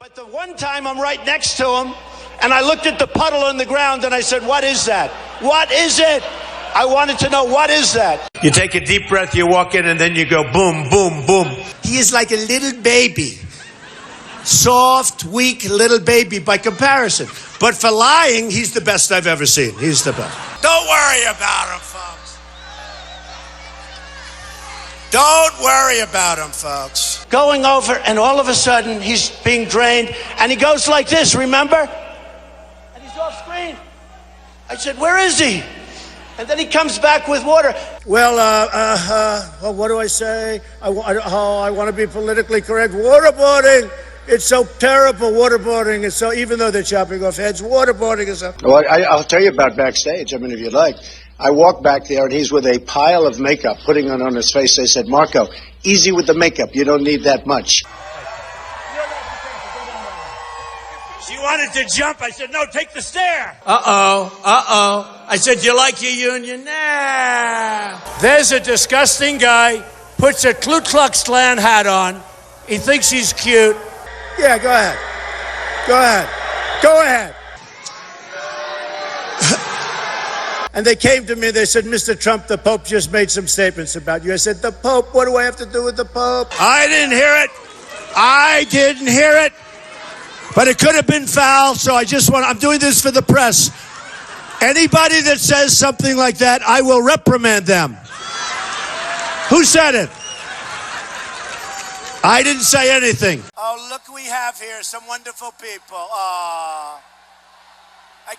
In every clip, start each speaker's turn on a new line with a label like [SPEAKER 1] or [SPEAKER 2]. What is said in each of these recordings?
[SPEAKER 1] But the one time I'm right next to him, and I looked at the puddle on the ground, and I said, what is that? What is it? I wanted to know, what is that?
[SPEAKER 2] You take a deep breath, you walk in, and then you go boom, boom, boom.
[SPEAKER 3] He is like a little baby. Soft, weak little baby by comparison. But for lying, he's the best I've ever seen. He's the best.
[SPEAKER 4] Don't worry about him, folks. Don't worry about him, folks.
[SPEAKER 1] Going over, and all of a sudden, he's being drained, and he goes like this, remember? And he's off screen. I said, where is he? And then he comes back with water.
[SPEAKER 3] Well, what do I say? I want to be politically correct. Waterboarding. It's so terrible. Waterboarding is so, even though they're chopping off heads, waterboarding is so.
[SPEAKER 5] Well, I'll tell you about backstage. I mean, if you'd like. I walked back there, and he's with a pile of makeup, putting it on his face. They said, Marco, easy with the makeup. You don't need that much.
[SPEAKER 2] She wanted to jump. I said, no, take the stair.
[SPEAKER 3] I said, you like your union? Nah. There's a disgusting guy, puts a Ku Klux Klan hat on. He thinks he's cute. Yeah, go ahead. Go ahead. Go ahead. And they came to me, they said, Mr. Trump, the Pope just made some statements about you. I said, the Pope? What do I have to do with the Pope? I didn't hear it. I didn't hear it. But it could have been foul, so I'm doing this for the press. Anybody that says something like that, I will reprimand them. Who said it? I didn't say anything.
[SPEAKER 4] Oh, look who we have here, some wonderful people. Oh.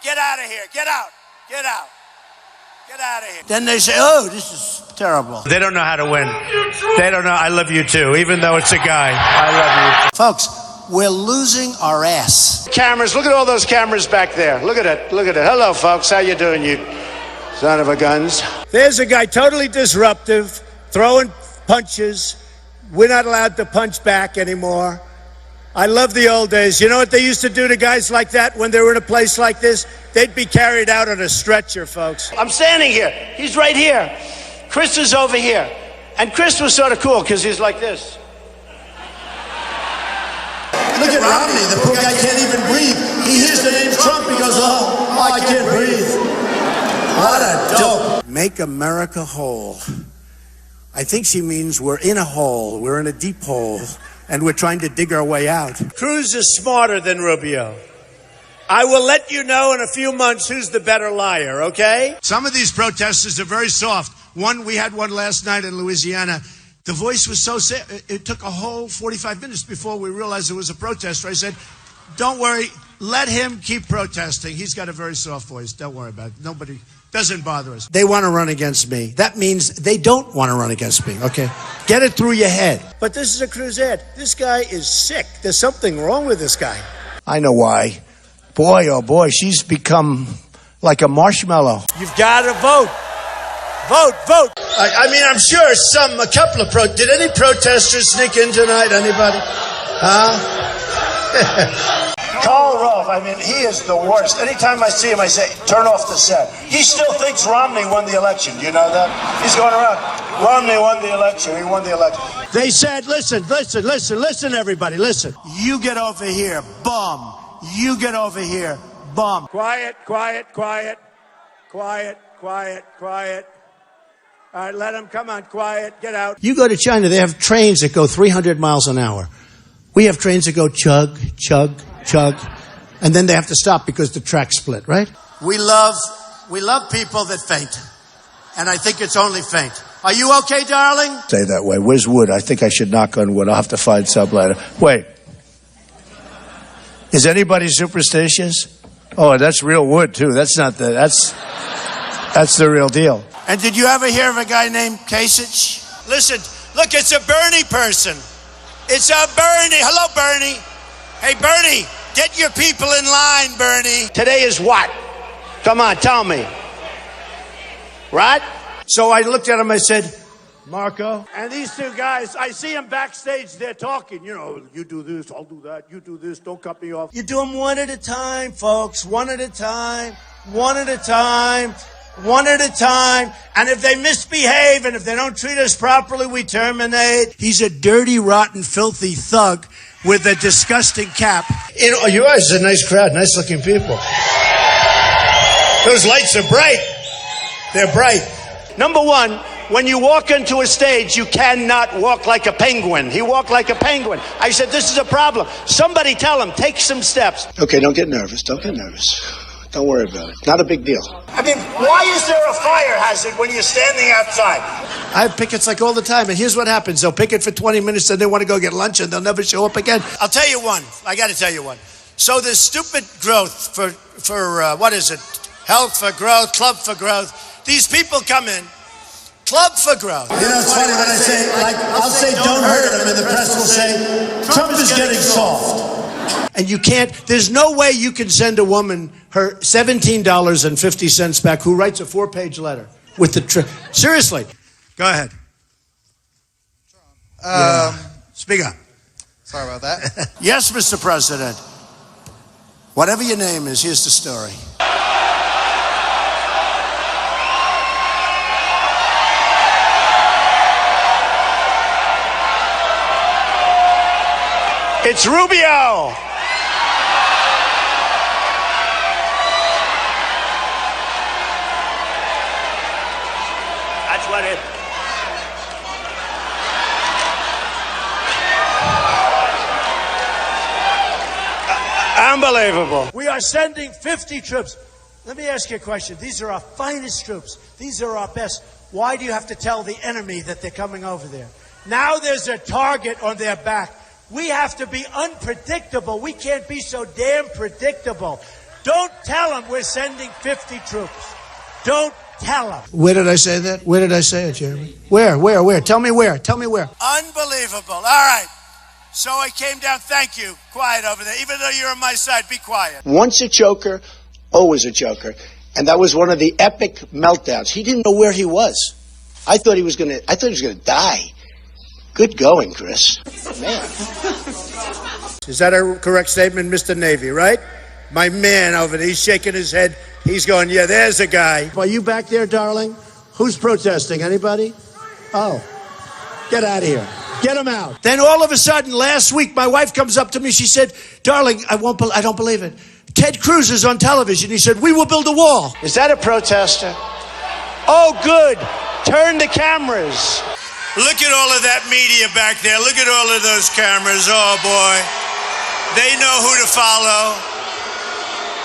[SPEAKER 4] Get out of here. Get out. Get out. Get out of here.
[SPEAKER 3] Then they say, oh, this is terrible.
[SPEAKER 2] They don't know how to win. They don't know. I love you too, even though it's a guy. I love you.
[SPEAKER 3] Folks, we're losing our ass.
[SPEAKER 1] Cameras, look at all those cameras back there. Look at it, look at it. Hello, folks, how you doing, you son of a guns?
[SPEAKER 3] There's a guy totally disruptive, throwing punches. We're not allowed to punch back anymore. I love the old days. You know what they used to do to guys like that when they were in a place like this? They'd be carried out on a stretcher, folks.
[SPEAKER 1] I'm standing here. He's right here. Chris is over here. And Chris was sort of cool because he's like this.
[SPEAKER 3] Look at Romney. The poor guy can't even breathe. He hears the name Trump. He goes, oh, I can't breathe. What a dope. Make America whole. I think she means we're in a hole. We're in a deep hole. And we're trying to dig our way out. Cruz is smarter than Rubio. I will let you know in a few months who's the better liar, okay? Some of these protesters are very soft. We had one last night in Louisiana. The voice was so sad. It took a whole 45 minutes before we realized it was a protester. I said, don't worry, let him keep protesting. He's got a very soft voice. Don't worry about it. Nobody, doesn't bother us. They want to run against me. That means they don't want to run against me, okay? Get it through your head. But this is a crusade. This guy is sick. There's something wrong with this guy.
[SPEAKER 5] I know why. Boy, oh boy, she's become like a marshmallow.
[SPEAKER 3] You've got to vote. Vote, vote. I mean, I'm sure a couple of did any protesters sneak in tonight? Anybody?
[SPEAKER 1] Karl Rove, I mean, he is the worst. Anytime I see him, I say, turn off the set. He still thinks Romney won the election. You know that? He's going around. Romney won the election. He won the election.
[SPEAKER 3] They said, listen, everybody, listen. You get over here, bum. You get over here, bum. Quiet, quiet, quiet, quiet, quiet, quiet. All right, let him, come on, quiet, get out. You go to China, they have trains that go 300 miles an hour. We have trains that go chug, chug, chug, and then they have to stop because the track split, right? We love people that faint, and I think it's only faint. Are you okay, darling?
[SPEAKER 5] Say that way. Where's wood? I think I should knock on wood. I'll have to find some later. Wait. Is anybody superstitious? Oh, that's real wood, too. That's the real deal.
[SPEAKER 3] And did you ever hear of a guy named Kasich? Listen, look, it's a Bernie person. It's a Bernie. Hello, Bernie. Hey, Bernie, get your people in line, Bernie.
[SPEAKER 1] Today is what? Come on, tell me. Right?
[SPEAKER 3] So I looked at him, I said, Marco. And these two guys, I see them backstage, they're talking. You know, you do this, I'll do that. You do this, don't cut me off. You do them one at a time, folks. One at a time. One at a time. One at a time. And if they misbehave and if they don't treat us properly, we terminate. He's a dirty, rotten, filthy thug.
[SPEAKER 2] with a disgusting cap.
[SPEAKER 1] You know, you guys are a nice crowd, nice looking people. Those lights are bright. They're bright.
[SPEAKER 4] Number one, when you walk into a stage, you cannot walk like a penguin. He walked like a penguin. I said, this is a problem. Somebody tell him, take some steps.
[SPEAKER 5] Okay, don't get nervous. Don't get nervous. Don't worry about it. Not a big deal.
[SPEAKER 1] I mean, why is there a fire hazard when you're standing outside?
[SPEAKER 3] I have pickets like all the time, and here's what happens. They'll picket for 20 minutes, and they want to go get lunch, and they'll never show up again.
[SPEAKER 1] I'll tell you one. I got to tell you one. So this stupid growth for what is it? Health for growth, club for growth. These people come in, club for growth.
[SPEAKER 3] You know, it's funny when I say, like, I'll say don't hurt him, and the press will say, Trump is getting soft. And you can't, there's no way you can send a woman her $17.50 back who writes a 4-page letter with the, seriously.
[SPEAKER 2] Go ahead. Speak up.
[SPEAKER 6] Sorry about that.
[SPEAKER 1] Yes, Mr. President. Whatever your name is, here's the story.
[SPEAKER 4] It's Rubio. That's what it. Unbelievable.
[SPEAKER 3] We are sending 50 troops. Let me ask you a question. These are our finest troops. These are our best. Why do you have to tell the enemy that they're coming over there? Now there's a target on their back. We have to be unpredictable. We can't be so damn predictable. Don't tell them we're sending 50 troops. Don't tell them. Where did I say that? Where did I say it, Jeremy? Where? Tell me where. Tell me where.
[SPEAKER 4] Unbelievable. All right. So I came down. Thank you. Quiet over there. Even though you're on my side, be quiet.
[SPEAKER 5] Once a joker, always a joker. And that was one of the epic meltdowns. He didn't know where he was. I thought he was gonna die. Good going, Chris. Man.
[SPEAKER 3] Is that a correct statement, Mr. Navy, right? My man over there, he's shaking his head. He's going, yeah, there's a guy. Are you back there, darling? Who's protesting? Anybody? Oh, get out of here. Get him out. Then all of a sudden, last week, my wife comes up to me. She said, darling, I don't believe it. Ted Cruz is on television. He said, we will build a wall.
[SPEAKER 4] Is that a protester? Oh, good. Turn the cameras.
[SPEAKER 2] Look at all of that media back there. Look at all of those cameras. Oh, boy. They know who to follow.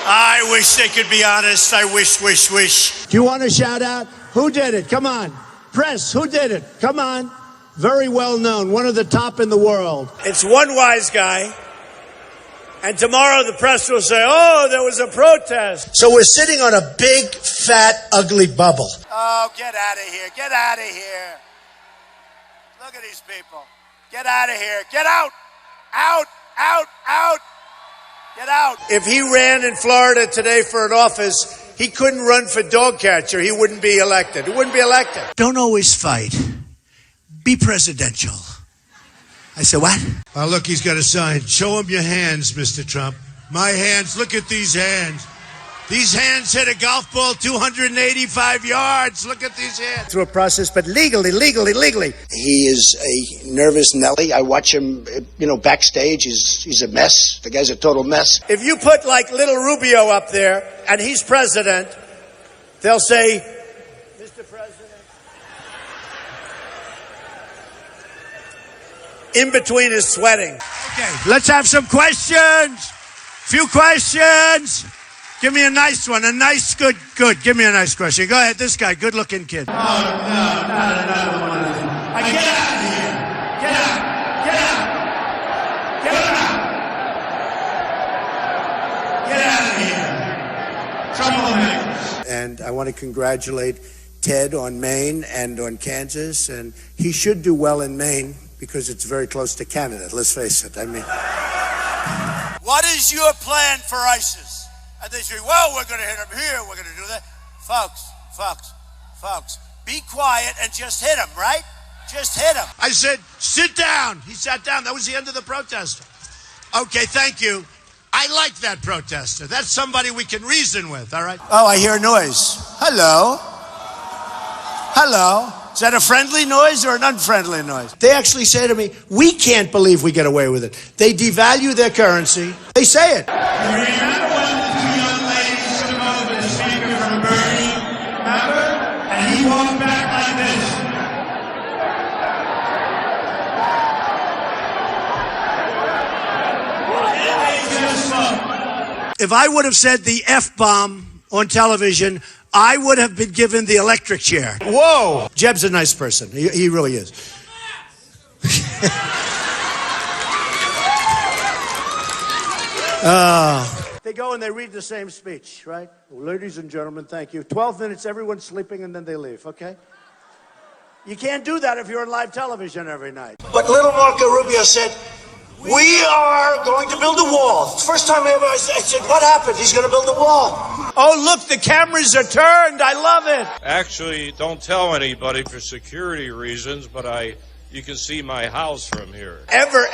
[SPEAKER 2] I wish they could be honest. I wish.
[SPEAKER 3] Do you want to shout out? Who did it? Come on. Press, who did it? Come on. Very well known. One of the top in the world.
[SPEAKER 1] It's one wise guy. And tomorrow the press will say, oh, there was a protest.
[SPEAKER 3] So we're sitting on a big, fat, ugly bubble.
[SPEAKER 4] Oh, get out of here. Get out of here. Look at these people. Get out of here. Get out. Out. Get out.
[SPEAKER 1] If he ran in Florida today for an office, he couldn't run for dog catcher. He wouldn't be elected.
[SPEAKER 3] Don't always fight. Be presidential. I said, what?
[SPEAKER 2] Oh, look, he's got a sign. Show him your hands, Mr. Trump. My hands. Look at these hands. These hands hit a golf ball 285 yards. Look at these hands.
[SPEAKER 3] Through a process, but legally.
[SPEAKER 5] He is a nervous Nelly. I watch him, backstage. He's a mess. The guy's a total mess.
[SPEAKER 1] If you put like little Rubio up there and he's president, they'll say, Mr. President. In between is sweating.
[SPEAKER 2] Okay, let's have some questions. Few questions. Give me a nice one. A nice, good. Give me a nice question. Go ahead. This guy, good-looking kid.
[SPEAKER 3] Oh, no, not another one of these. Get out of here. Get out of here. And I want to congratulate Ted on Maine and on Kansas. And he should do well in Maine because it's very close to Canada. Let's face it. I mean.
[SPEAKER 4] What is your plan for ISIS? And they say, well, we're going to hit them here. We're going to do that. Folks, be quiet and just hit them, right? Just hit them.
[SPEAKER 2] I said, sit down. He sat down. That was the end of the protester. Okay, thank you. I like that protester. That's somebody we can reason with, all right?
[SPEAKER 1] Oh, I hear a noise. Hello.
[SPEAKER 4] Is that a friendly noise or an unfriendly noise?
[SPEAKER 3] They actually say to me, we can't believe we get away with it. They devalue their currency. They say it.
[SPEAKER 2] You remember when the two young ladies took over the speaker from Bernie? Remember? And he walked back like this.
[SPEAKER 3] If I would have said the F-bomb on television, I would have been given the electric chair. Whoa! Jeb's a nice person. He really is. They go and they read the same speech, right? Ladies and gentlemen, thank you. 12 minutes, everyone's sleeping, and then they leave, okay? You can't do that if you're on live television every night.
[SPEAKER 1] But little Marco Rubio said, we are going to build a wall. It's the first time I said, what happened? He's going to build a wall.
[SPEAKER 3] Oh, look, the cameras are turned. I love it.
[SPEAKER 7] Actually, don't tell anybody for security reasons, but you can see my house from here.
[SPEAKER 3] Ever.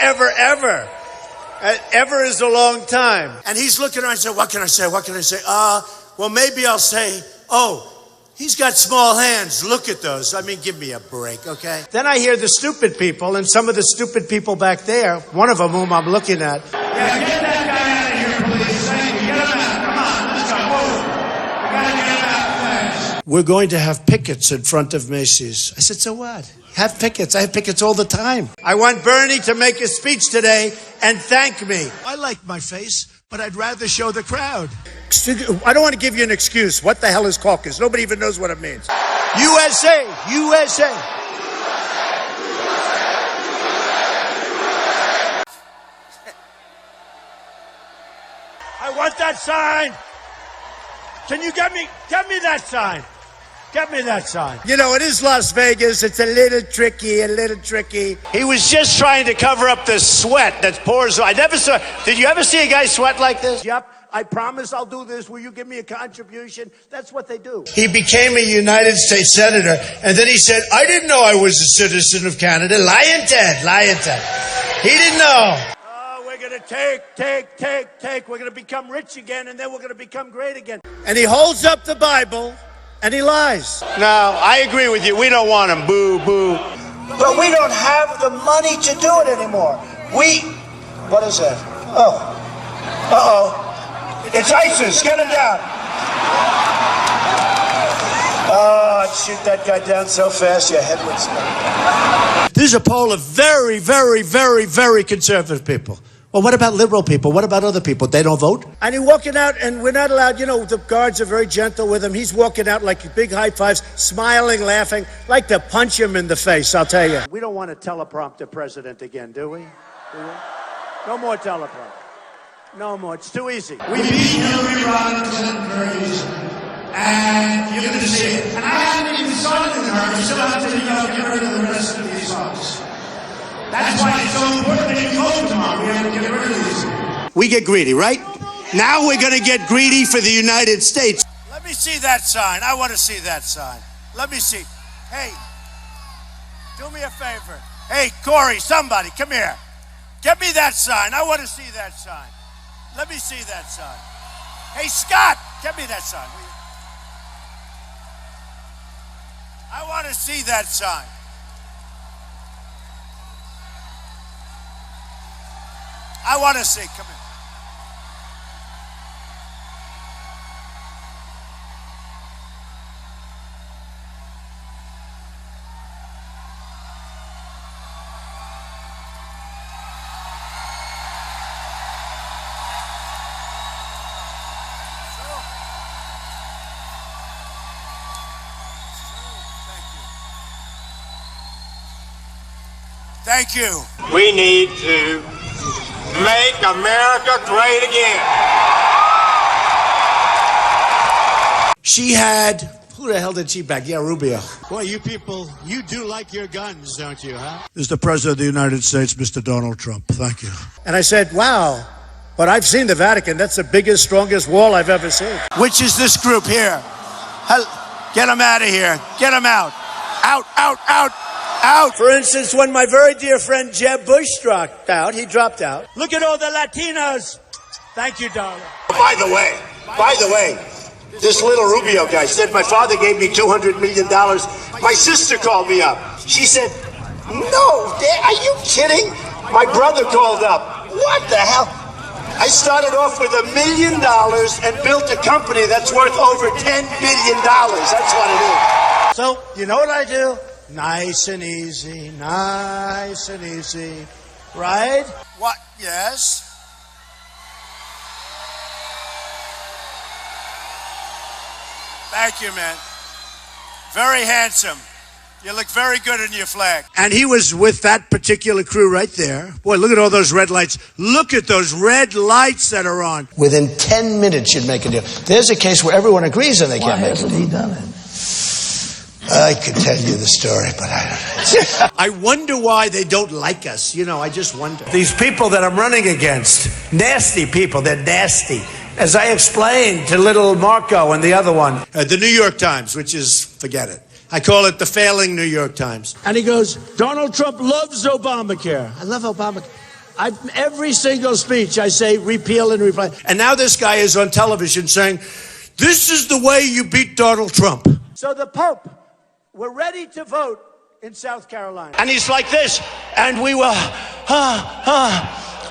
[SPEAKER 3] Ever is a long time. And he's looking around and said, what can I say? What can I say? Well, maybe I'll say, oh, he's got small hands. Look at those. I mean, give me a break, okay? Then I hear the stupid people, and some of the stupid people back there, one of them whom I'm looking at.
[SPEAKER 2] Yeah, get that guy out of here, please. Thank you. Get him out. Come on, let's go. Move. We gotta get him out fast.
[SPEAKER 3] We're going to have pickets in front of Macy's. I said, so what? Have pickets. I have pickets all the time. I want Bernie to make a speech today and thank me. I like my face, but I'd rather show the crowd. I don't want to give you an excuse. What the hell is caucus? Nobody even knows what it means. USA, USA. I want that sign. Can you get me that sign? Get me that sign. You know, it is Las Vegas. It's a little tricky. He was just trying to cover up the sweat that pours. I never saw. Did you ever see a guy sweat like this? Yep. I promise I'll do this. Will you give me a contribution? That's what they do. He became a United States Senator, and then he said, I didn't know I was a citizen of Canada. Lying Ted. He didn't know. Oh, we're going to take. We're going to become rich again, and then we're going to become great again. And he holds up the Bible, and he lies. No, I agree with you. We don't want him. Boo, boo.
[SPEAKER 1] But we don't have the money to do it anymore. What is that? Oh. Uh-oh. It's ISIS. Get him down. Oh, I'd shoot that guy down so fast your head would spin.
[SPEAKER 3] This is a poll of very, very, very, very conservative people. Well, what about liberal people? What about other people? They don't vote? And he's walking out, and we're not allowed, the guards are very gentle with him. He's walking out like big high fives, smiling, laughing, like to punch him in the face, I'll tell you. We don't want a teleprompter president again, do we? No more teleprompter. No more. It's too easy.
[SPEAKER 2] We beat Hillary Rodham very easily. And you're going to see it. And I haven't even started with her. We still have to, get rid of the rest of these folks. That's why it's so important that you vote tomorrow. We have to get rid of these.
[SPEAKER 3] We get greedy, right? Now we're going to get greedy for the United States.
[SPEAKER 4] Let me see that sign. I want to see that sign. Let me see. Hey, do me a favor. Hey, Corey, somebody, come here. Get me that sign. I want to see that sign. Let me see that sign. Hey, Scott, get me that sign. I want to see that sign. I want to see. Come here. Thank you.
[SPEAKER 8] We need to make America great again.
[SPEAKER 3] She had, who the hell did she back? Yeah, Rubio. Boy, you people, you do like your guns, don't you, huh? This is the President of the United States, Mr. Donald Trump. Thank you. And I said, wow, but I've seen the Vatican. That's the biggest, strongest wall I've ever seen.
[SPEAKER 4] Which is this group here? Get them out of here. Get them out. Out.
[SPEAKER 3] For instance, when my very dear friend Jeb Bush dropped out, Look at all the Latinos. Thank you, darling.
[SPEAKER 1] By the way, This little Rubio guy said, my father gave me $200 million. My sister called me up. She said, no, Dad, are you kidding? My brother called up. What the hell? I started off with $1 million and built a company that's worth over $10 billion. That's what it is.
[SPEAKER 3] So, you know what I do? Nice and easy, right?
[SPEAKER 4] What? Yes. Thank you, man. Very handsome. You look very good in your flag.
[SPEAKER 3] And he was with that particular crew right there. Boy, look at all those red lights. Look at those red lights that are on.
[SPEAKER 5] Within 10 minutes, you'd make a deal. There's a case where everyone agrees and they can't make it.
[SPEAKER 3] Why hasn't he done it?
[SPEAKER 5] I could tell you the story, but I don't.
[SPEAKER 3] I wonder why they don't like us. You know, I just wonder. These people that I'm running against, nasty people, they're nasty. As I explained to little Marco and the other one. The New York Times, which is, forget it. I call it the failing New York Times. And he goes, Donald Trump loves Obamacare. I love Obamacare. Every single speech I say repeal and replace. And now this guy is on television saying, this is the way you beat Donald Trump. So the Pope, we're ready to vote in South Carolina. And he's like this, and we will,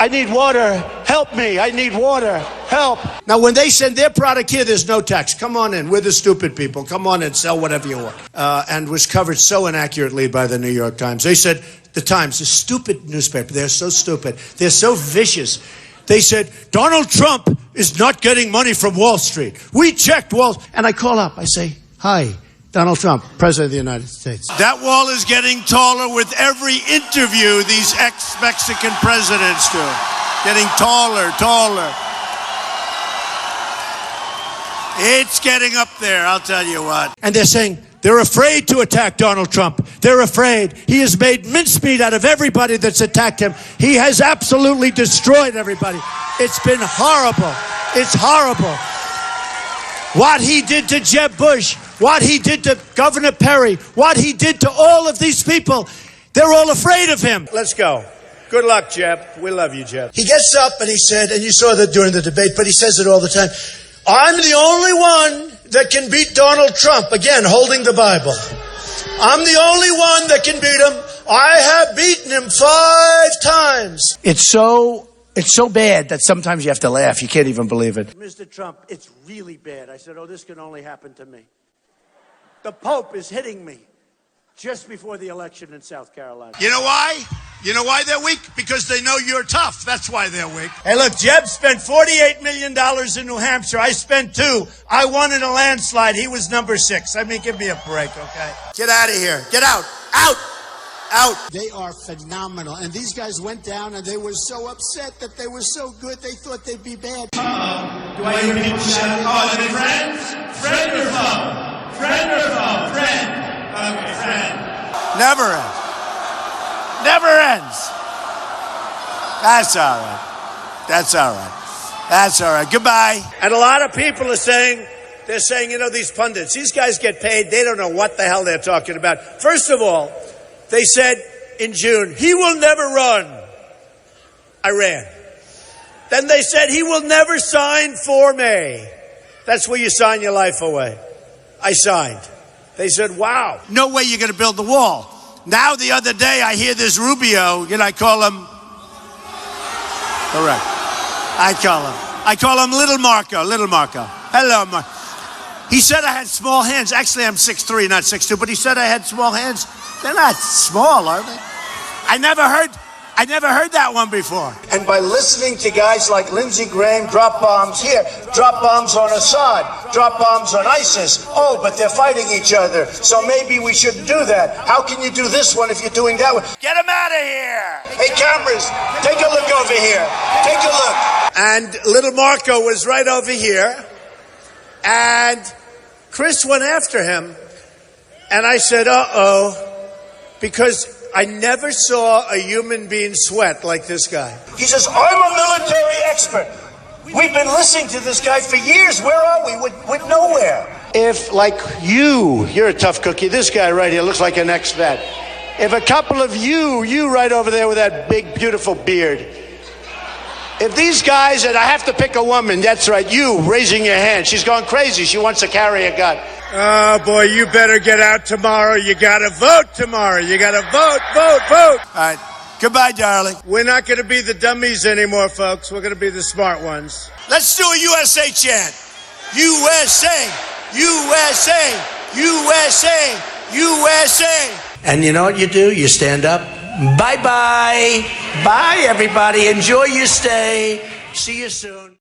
[SPEAKER 3] I need water, help me, I need water, help. Now when they send their product here, there's no tax. Come on in, we're the stupid people. Come on in, sell whatever you want. And was covered so inaccurately by the New York Times. They said, the Times, a stupid newspaper, they're so stupid, they're so vicious. They said, Donald Trump is not getting money from Wall Street. We checked Wall, and I call up, I say, hi. Donald Trump, President of the United States.
[SPEAKER 4] That wall is getting taller with every interview these ex-Mexican presidents do. Getting taller, taller. It's getting up there, I'll tell you what.
[SPEAKER 3] And they're saying they're afraid to attack Donald Trump. They're afraid. He has made mincemeat out of everybody that's attacked him. He has absolutely destroyed everybody. It's been horrible. It's horrible. What he did to Jeb Bush, what he did to Governor Perry, what he did to all of these people, they're all afraid of him. Let's go. Good luck, Jeb. We love you, Jeb. He gets up and he said, and you saw that during the debate, but he says it all the time, I'm the only one that can beat Donald Trump. Again, holding the Bible. I'm the only one that can beat him. I have beaten him 5 times. It's so bad that sometimes you have to laugh. You can't even believe it. Mr. Trump, it's really bad. I said, oh, this can only happen to me. The Pope is hitting me just before the election in South Carolina.
[SPEAKER 4] You know why? You know why they're weak? Because they know you're tough. That's why they're weak.
[SPEAKER 3] Hey, look, Jeb spent $48 million in New Hampshire. I spent $2. I won in a landslide. He was number 6. I mean, give me a break, okay?
[SPEAKER 4] Get out of here. Get out. Out. Out.
[SPEAKER 3] They are phenomenal. And these guys went down and they were so upset that they were so good they thought they'd be bad.
[SPEAKER 2] Do I hear people shout, oh, are they friends? Friend or foe? Friend or foe? Friend. Okay, friend.
[SPEAKER 4] Never ends. Never ends. That's all right. That's all right. That's all right. Goodbye.
[SPEAKER 3] And a lot of people are saying, they're saying, you know, these pundits, these guys get paid. They don't know what the hell they're talking about. First of all, they said in June, he will never run. I ran. Then they said he will never sign for May. That's where you sign your life away. I signed. They said, wow.
[SPEAKER 4] No way you're going to build the wall. Now the other day I hear this Rubio, you know, I call him, correct. I call him Little Marco. Hello, Marco. He said I had small hands. Actually, I'm 6'3", not 6'2", but he said I had small hands. They're not small, are they? I never heard that one before.
[SPEAKER 1] And by listening to guys like Lindsey Graham, drop bombs here, drop bombs on Assad, drop bombs on ISIS. Oh, but they're fighting each other, so maybe we shouldn't do that. How can you do this one if you're doing that one?
[SPEAKER 4] Get him out of here.
[SPEAKER 1] Hey, cameras, take a look over here. Take a look.
[SPEAKER 3] And little Marco was right over here. And Chris went after him. And I said, uh-oh. Because I never saw a human being sweat like this guy.
[SPEAKER 1] He says, I'm a military expert. We've been listening to this guy for years. Where are we? With nowhere.
[SPEAKER 3] If, like you're a tough cookie. This guy right here looks like an ex-vet. If a couple of you right over there with that big, beautiful beard,
[SPEAKER 1] If these guys, and I have to pick a woman, that's right, you raising your hand. She's gone crazy. She wants to carry a gun.
[SPEAKER 3] Oh, boy, you better get out tomorrow. You got to vote tomorrow. You got to vote, vote, vote.
[SPEAKER 1] All right. Goodbye, darling.
[SPEAKER 3] We're not going to be the dummies anymore, folks. We're going to be the smart ones.
[SPEAKER 1] Let's do a USA chant. USA, USA, USA, USA. And you know what you do? You stand up. Bye-bye. Bye, everybody. Enjoy your stay. See you soon.